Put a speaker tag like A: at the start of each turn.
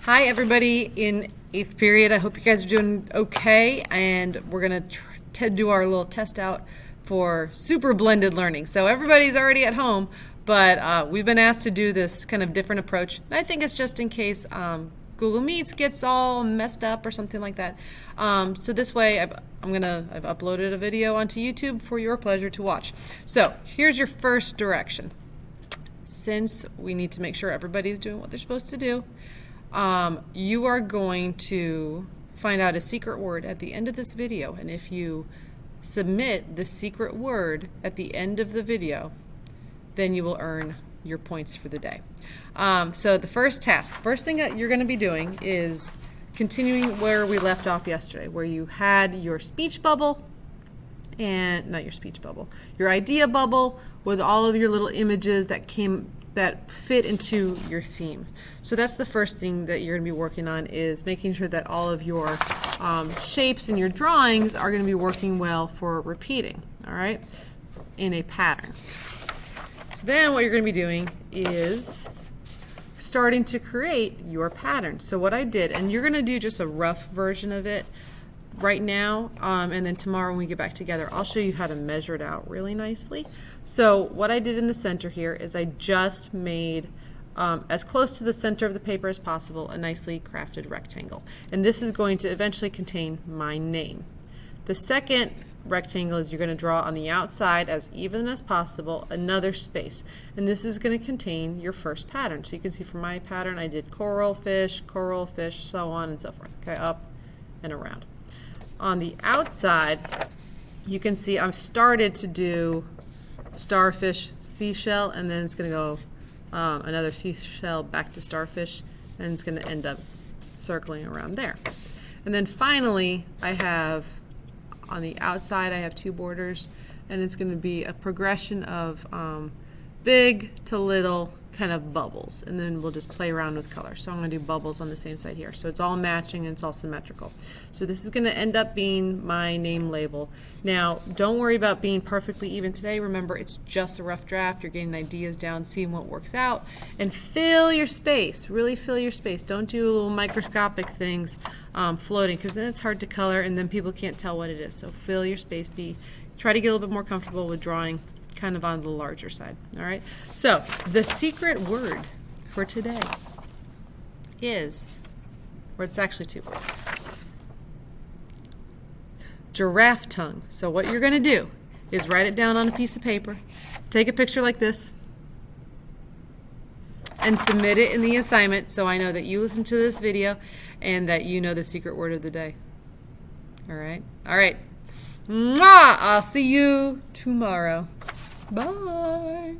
A: Hi, everybody in 8th period. I hope you guys are doing okay, and we're going to do our little test out for super blended learning. So everybody's already at home, but we've been asked to do this kind of different approach. And I think it's just in case Google Meets gets all messed up or something like that. So this way, I've uploaded a video onto YouTube for your pleasure to watch. So here's your first direction. Since we need to make sure everybody's doing what they're supposed to do, you are going to find out a secret word at the end of this video, and if you submit the secret word at the end of the video, then you will earn your points for the day. So the first thing that you're going to be doing is continuing where we left off yesterday, where you had your speech bubble, and not your speech bubble, your idea bubble with all of your little images that fit into your theme. So that's the first thing that you're going to be working on, is making sure that all of your shapes and your drawings are going to be working well for repeating, all right, in a pattern. So then what you're going to be doing is starting to create your pattern. So what I did, and you're going to do just a rough version of it right now, and then tomorrow when we get back together, I'll show you how to measure it out really nicely. So what I did in the center here is I just made as close to the center of the paper as possible a nicely crafted rectangle, and this is going to eventually contain my name. The second rectangle is you're going to draw on the outside as even as possible another space, and this is going to contain your first pattern. So you can see from my pattern I did coral, fish, so on and so forth, okay, up and around. On the outside, you can see I've started to do starfish, seashell, and then it's going to go another seashell back to starfish, and it's going to end up circling around there. And then finally, I have on the outside, I have two borders, and it's going to be a progression of big to little kind of bubbles, and then we'll just play around with color. So I'm going to do bubbles on the same side here. So it's all matching and it's all symmetrical. So this is going to end up being my name label. Now, don't worry about being perfectly even today. Remember, it's just a rough draft. You're getting ideas down, seeing what works out, and fill your space. Really fill your space. Don't do little microscopic things floating, because then it's hard to color and then people can't tell what it is. So fill your space. Try to get a little bit more comfortable with drawing kind of on the larger side. All right, so the secret word for today is, or it's actually two words, giraffe tongue. So what you're going to do is write it down on a piece of paper, take a picture like this, and submit it in the assignment, so I know that you listen to this video and that you know the secret word of the day. All right, Mwah! I'll see you tomorrow. Bye.